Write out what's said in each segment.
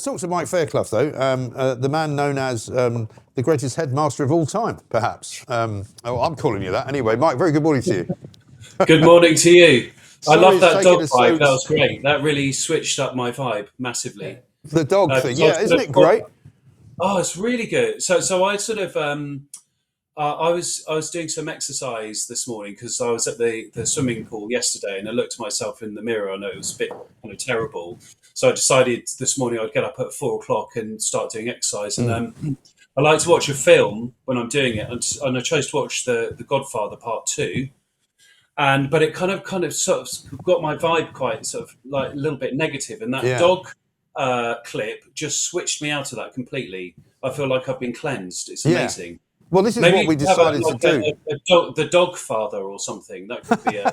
Let's talk to Mike Fairclough, though, the man known as the greatest headmaster of all time, perhaps. I'm calling you that anyway. Mike, very good morning to you. Good morning to you. I Sorry love it's that taken dog us vibe. That so... was great. That really switched up my vibe massively. The dog thing, 'Cause I was yeah, isn't sort it of- great? Oh, it's really good. So I sort of I was doing some exercise this morning because I was at the swimming pool yesterday, and I looked at myself in the mirror. I know it was a bit terrible, so I decided this morning I'd get up at 4 o'clock and start doing exercise. And I like to watch a film when I'm doing it, and I chose to watch the Godfather Part Two. But it kind of sort of got my vibe quite sort of like a little bit negative, and that Yeah. dog clip just switched me out of that completely. I feel like I've been cleansed. It's Yeah. amazing. Well, this is Maybe what we you could have decided to do. the dog father or something. That could be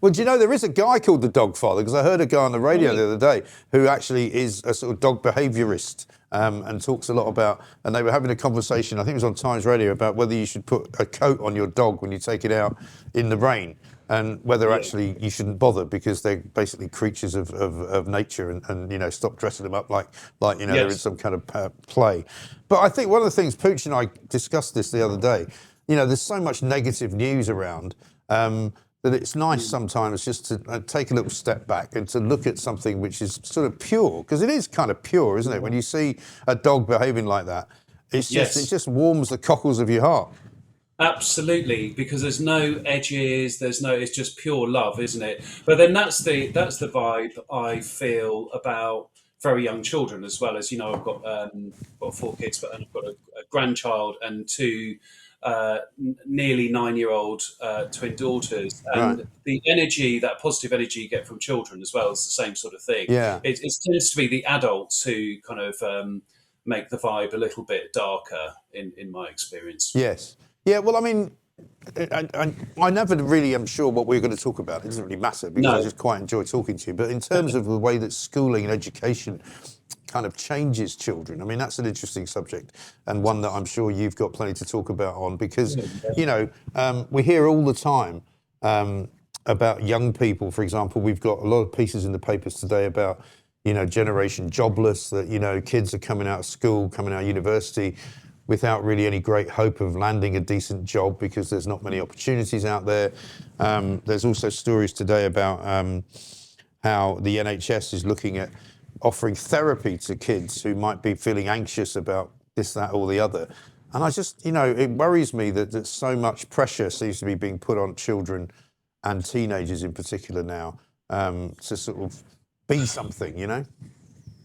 Well, do you know, there is a guy called the Dog Father, because I heard a guy on the radio the other day who actually is a sort of dog behaviourist and talks a lot about, and they were having a conversation, I think it was on Times Radio, about whether you should put a coat on your dog when you take it out in the rain, and whether actually you shouldn't bother because they're basically creatures of nature, and you know, stop dressing them up like you know, they're in some kind of play. But I think one of the things, Pooch and I discussed this the other day, you know, there's so much negative news around that it's nice sometimes just to take a little step back and to look at something which is sort of pure, because it is kind of pure, isn't it? When you see a dog behaving like that, it's just it just warms the cockles of your heart. Absolutely, because there's no edges, it's just pure love, isn't it? But then that's the vibe I feel about very young children as well. As you know, I've got 4 kids, and I've got a grandchild and 2 nearly 9-year-old twin daughters, and the energy, that positive energy you get from children as well, is the same sort of thing. Yeah, it tends to be the adults who kind of make the vibe a little bit darker in my experience. Yes. Yeah, well, I mean, I never really am sure what we're going to talk about. It doesn't really matter, because I just quite enjoy talking to you. But in terms of the way that schooling and education kind of changes children, I mean, that's an interesting subject, and one that I'm sure you've got plenty to talk about on, because, you know, we hear all the time about young people. For example, we've got a lot of pieces in the papers today about, you know, generation jobless, that, you know, kids are coming out of school, coming out of university without really any great hope of landing a decent job because there's not many opportunities out there. There's also stories today about how the NHS is looking at offering therapy to kids who might be feeling anxious about this, that, or the other. And I just, you know, it worries me that so much pressure seems to be being put on children and teenagers in particular now to sort of be something, you know?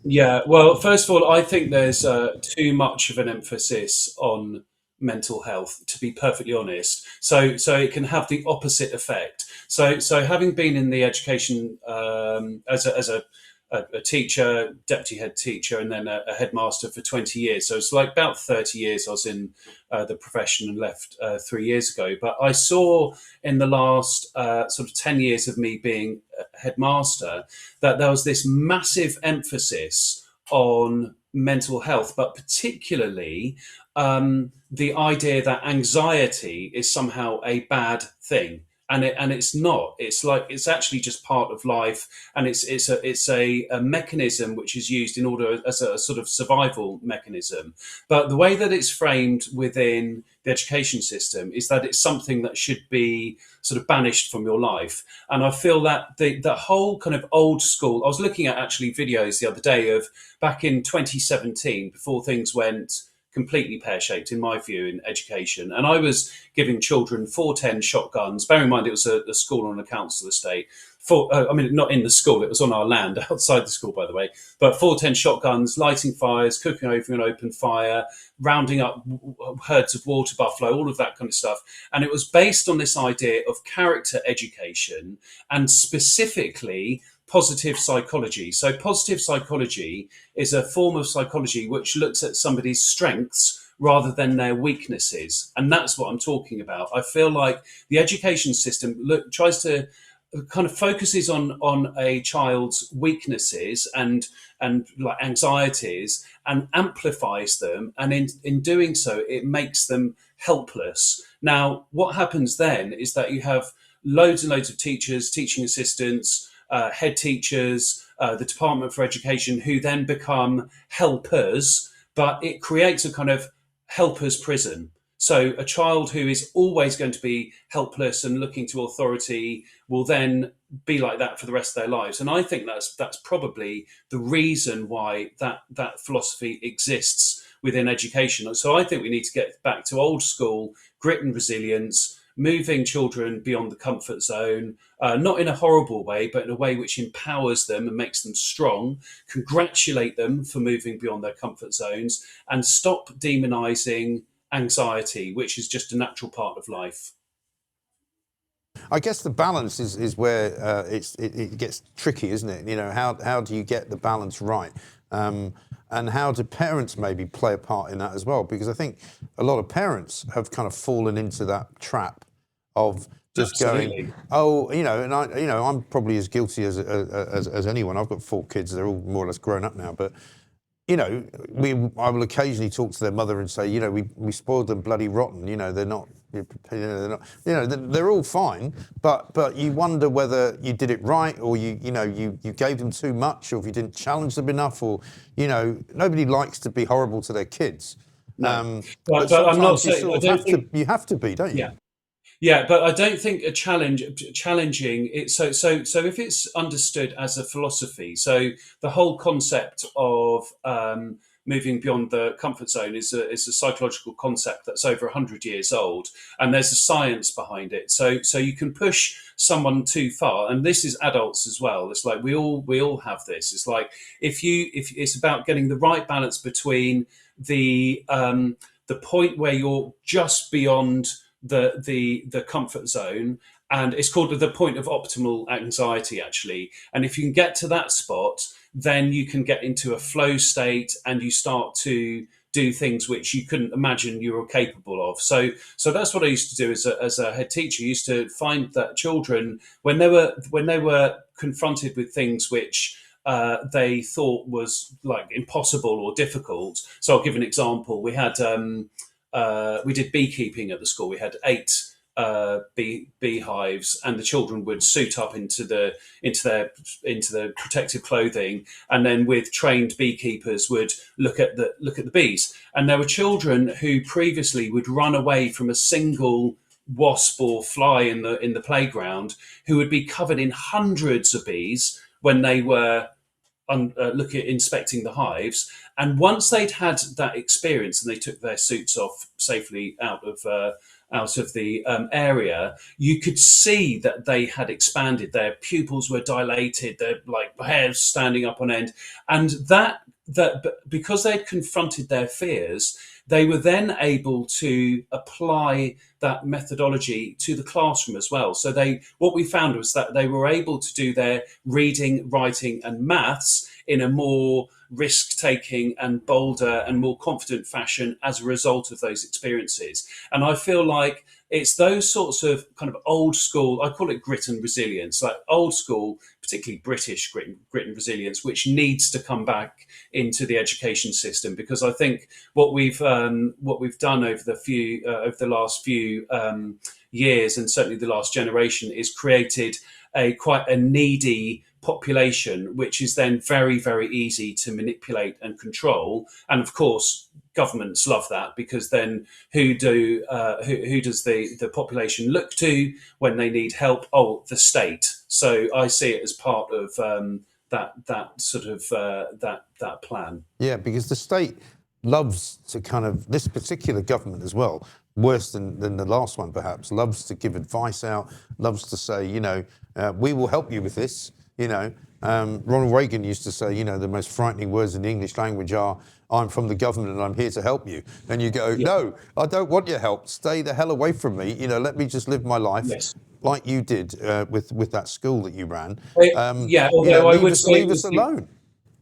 Yeah, well, first of all, I think there's too much of an emphasis on mental health, to be perfectly honest. So it can have the opposite effect. So having been in the education as a teacher, deputy head teacher, and then a headmaster for 20 years. So it's like about 30 years I was in the profession, and left 3 years ago. But I saw in the last sort of 10 years of me being a headmaster that there was this massive emphasis on mental health, but particularly the idea that anxiety is somehow a bad thing. And it's not. It's like, it's actually just part of life, and it's a mechanism which is used in order as a sort of survival mechanism. But the way that it's framed within the education system is that it's something that should be sort of banished from your life. And I feel that the whole kind of old school. I was looking at actually videos the other day of back in 2017, before things went completely pear-shaped, in my view, in education. And I was giving children 410 shotguns. Bear in mind, it was a school on a council estate. I mean, not in the school, it was on our land, outside the school, by the way. But 410 shotguns, lighting fires, cooking over an open fire, rounding up herds of water buffalo, all of that kind of stuff. And it was based on this idea of character education, and specifically positive psychology. So positive psychology is a form of psychology which looks at somebody's strengths rather than their weaknesses. And that's what I'm talking about. I feel like the education system tries to kind of focuses on a child's weaknesses and like anxieties, and amplifies them. And in doing so, it makes them helpless. Now, what happens then is that you have loads and loads of teachers, teaching assistants, head teachers, the Department for Education, who then become helpers, but it creates a kind of helpers prison. So a child who is always going to be helpless and looking to authority will then be like that for the rest of their lives. And I think that's probably the reason why that philosophy exists within education. So I think we need to get back to old school grit and resilience, moving children beyond the comfort zone, not in a horrible way, but in a way which empowers them and makes them strong, congratulate them for moving beyond their comfort zones, and stop demonizing anxiety, which is just a natural part of life. I guess the balance is where it gets tricky, isn't it? You know, how do you get the balance right? And how do parents maybe play a part in that as well? Because I think a lot of parents have kind of fallen into that trap of just going, oh, you know, and I'm probably as guilty as anyone. I've got 4 kids; they're all more or less grown up now, but. You know, I will occasionally talk to their mother and say, you know, we spoiled them bloody rotten. You know, they're not, they're all fine, but you wonder whether you did it right, or you gave them too much, or if you didn't challenge them enough, or nobody likes to be horrible to their kids. No. But I'm not saying you have to be, don't you? Yeah. Yeah, but I don't think challenging it. So if it's understood as a philosophy, so the whole concept of moving beyond the comfort zone is a psychological concept that's over 100 years old, and there's a science behind it. So you can push someone too far, and this is adults as well. It's like we all have this. It's like if it's about getting the right balance between the point where you're just beyond the comfort zone, and it's called the point of optimal anxiety, actually. And if you can get to that spot, then you can get into a flow state and you start to do things which you couldn't imagine you were capable of. So that's what I used to do as a head teacher. I used to find that children, when they were confronted with things which they thought was like impossible or difficult. So I'll give an example. We had we did beekeeping at the school. We had 8 beehives, and the children would suit up into their protective clothing, and then with trained beekeepers would look at the bees. And there were children who previously would run away from a single wasp or fly in the playground, who would be covered in hundreds of bees when they were inspecting the hives. And once they'd had that experience and they took their suits off safely out of the area, you could see that they had expanded. Their pupils were dilated, their hairs standing up on end, and that because they'd confronted their fears, they were then able to apply that methodology to the classroom as well. So what we found was that they were able to do their reading, writing, and maths in a more risk-taking and bolder and more confident fashion as a result of those experiences. And I feel like it's those sorts of kind of old school, I call it grit and resilience, like old school, particularly British grit and resilience, which needs to come back into the education system. Because I think what we've done over the last few years, and certainly the last generation, is created quite a needy population, which is then very, very easy to manipulate and control. And of course, governments love that, because then who does the population look to when they need help? Oh, the state. So I see it as part of that plan. Yeah, because the state loves to kind of, this particular government as well, worse than the last one perhaps, loves to give advice out, loves to say, we will help you with this. Ronald Reagan used to say, the most frightening words in the English language are, I'm from the government and I'm here to help you. And you go, no, I don't want your help. Stay the hell away from me. Let me just live my life. Yes. Like you did with that school that you ran. Although I would say leave us alone.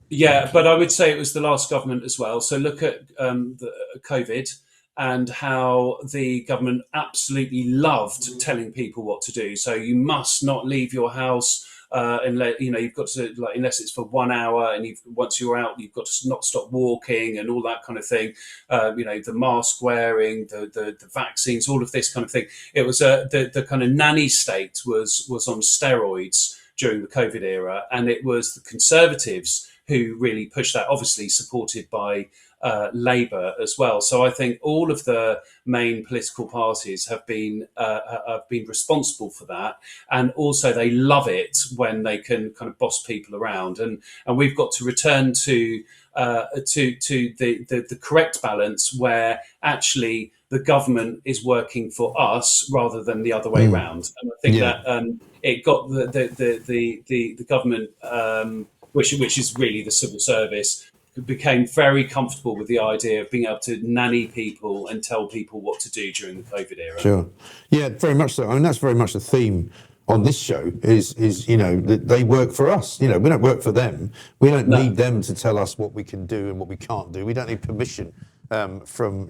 Yeah, but I would say it was the last government as well. So look at the COVID and how the government absolutely loved telling people what to do. So you must not leave your house unless you've got to, unless it's for 1 hour, and once you're out, you've got to not stop walking and all that kind of thing. The mask wearing, the vaccines, all of this kind of thing. It was the kind of nanny state was on steroids during the COVID era, and it was the Conservatives who really pushed that, obviously supported by Labour as well. So I think all of the main political parties have been responsible for that, and also they love it when they can kind of boss people around, and we've got to return to the correct balance where actually the government is working for us rather than the other way around. And I think that it got the government, which is really the civil service, became very comfortable with the idea of being able to nanny people and tell people what to do during the COVID era. Sure. Yeah, very much so. I mean, that's very much the theme on this show is that they work for us. We don't work for them. We don't need them to tell us what we can do and what we can't do. We don't need permission from,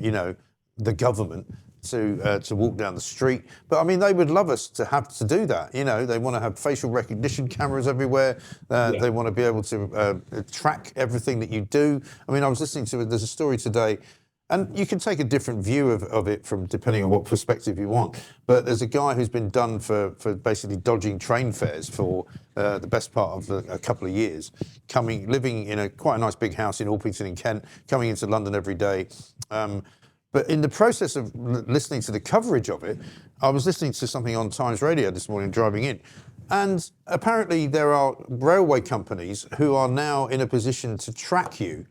the government to walk down the street. But I mean, they would love us to have to do that. They want to have facial recognition cameras everywhere. They want to be able to track everything that you do. I mean, I was listening to there's a story today, and you can take a different view of it from depending on what perspective you want. But there's a guy who's been done for basically dodging train fares for the best part of a couple of years, living in quite a nice big house in Orpington in Kent, coming into London every day. But in the process of listening to the coverage of it, I was listening to something on Times Radio this morning driving in. And apparently there are railway companies who are now in a position to track you.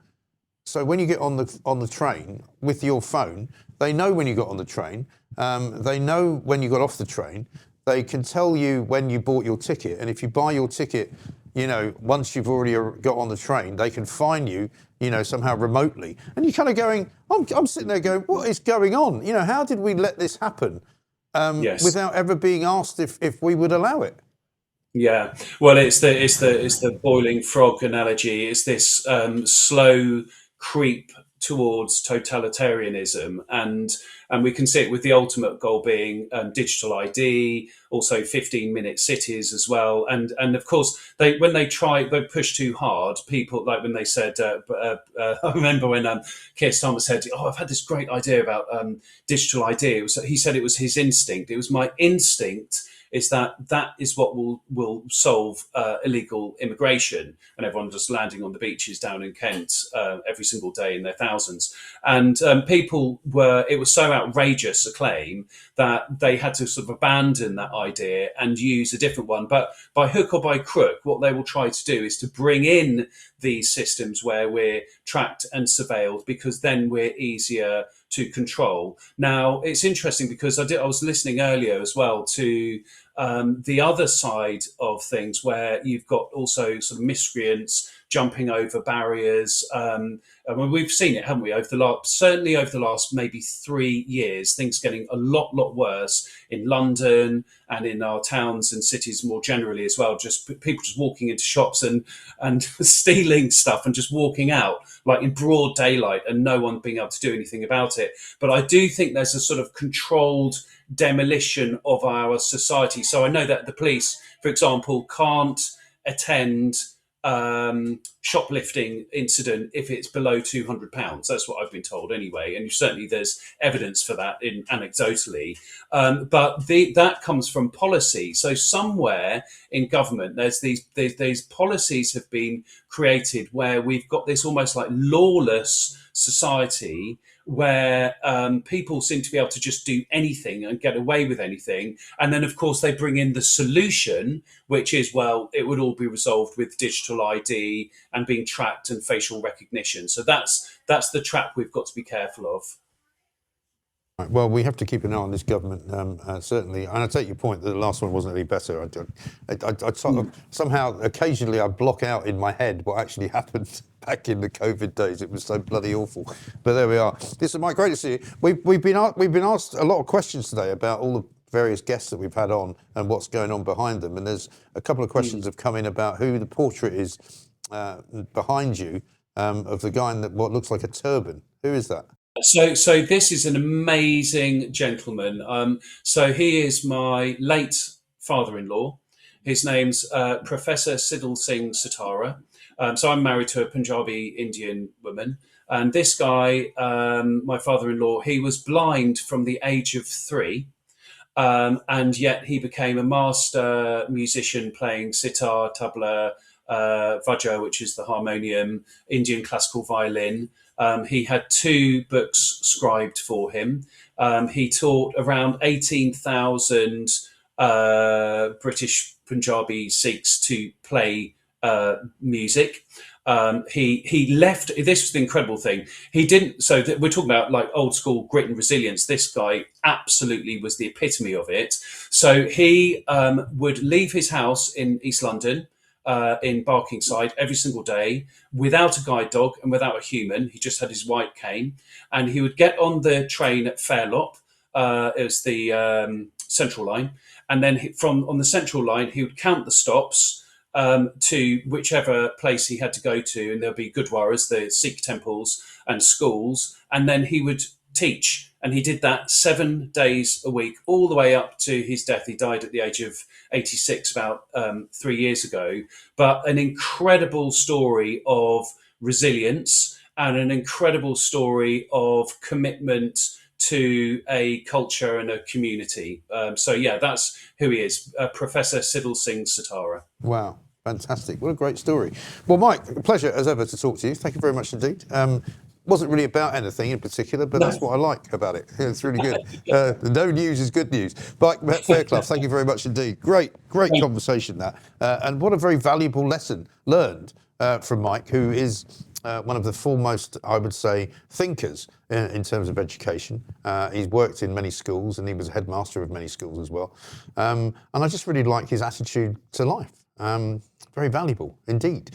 So when you get on the train with your phone, they know when you got on the train. They know when you got off the train. They can tell you when you bought your ticket. And if you buy your ticket, once you've already got on the train, they can fine you, somehow remotely. And you're kind of going, I'm sitting there going, what is going on? How did we let this happen without ever being asked if we would allow it? Yeah, well, it's the boiling frog analogy. It's this slow creep towards totalitarianism, and we can see it with the ultimate goal being digital ID, also 15-minute cities as well, and of course they push too hard. People, like when they said, I remember when Keir Starmer said, "Oh, I've had this great idea about digital ID." He said it was his instinct. It was my instinct. Is that is what will solve illegal immigration, and everyone just landing on the beaches down in Kent every single day in their thousands. And it was so outrageous a claim that they had to sort of abandon that idea and use a different one. But by hook or by crook, what they will try to do is to bring in these systems where we're tracked and surveilled, because then we're easier to control. Now, it's interesting because I was listening earlier as well to the other side of things, where you've got also sort of miscreants jumping over barriers. I mean, we've seen it, haven't we? Certainly over the last maybe 3 years, things getting a lot worse in London and in our towns and cities more generally as well. Just people just walking into shops and stealing stuff and just walking out like in broad daylight and no one being able to do anything about it. But I do think there's a sort of controlled demolition of our society. So I know that the police, for example, can't attend shoplifting incident if it's below £200. That's what I've been told anyway, and certainly there's evidence for that anecdotally. But that comes from policy. So somewhere in government, there's these policies have been created where we've got this almost like lawless society where people seem to be able to just do anything and get away with anything. And then, of course, they bring in the solution, which is, well, it would all be resolved with digital ID and being tracked and facial recognition. So that's the trap we've got to be careful of. Right, well, we have to keep an eye on this government, certainly. And I take your point that the last one wasn't any better. Somehow, occasionally, I block out in my head what actually happened back in the COVID days. It was so bloody awful. But there we are. Listen, Mike, great to see you. We've been asked a lot of questions today about all the various guests that we've had on and what's going on behind them. And there's a couple of questions have come in about who the portrait is behind you of the guy in what looks like a turban. Who is that? So this is an amazing gentleman. So he is my late father-in-law. His name's Professor Siddle Singh Sitara. So I'm married to a Punjabi Indian woman. And this guy, my father-in-law, he was blind from the age of 3. and yet he became a master musician playing sitar, tabla, vajra, which is the harmonium, Indian classical violin. He had 2 books scribed for him. He taught around 18,000 British Punjabi Sikhs to play music. He left. This was the incredible thing. He didn't. So we're talking about like old school grit and resilience. This guy absolutely was the epitome of it. So he would leave his house in East London, in Barkingside, every single day without a guide dog and without a human. He just had his white cane, and he would get on the train at Fairlop. It was the Central Line, and then from on the Central Line he would count the stops to whichever place he had to go to, and there'll be gurdwaras, the Sikh temples and schools, and then he would teach. And he did that 7 days a week, all the way up to his death. He died at the age of 86 about 3 years ago. But an incredible story of resilience and an incredible story of commitment to a culture and a community. So yeah, that's who he is, Professor Siddle Singh Satara. Wow, fantastic. What a great story. Well, Mike, a pleasure as ever to talk to you. Thank you very much indeed. Wasn't really about anything in particular, but that's what I like about it. It's really good. No news is good news. Mike Fairclough, thank you very much indeed. Great conversation that. And what a very valuable lesson learned from Mike, who is one of the foremost, I would say, thinkers in terms of education. He's worked in many schools, and he was a headmaster of many schools as well. And I just really like his attitude to life. Very valuable indeed.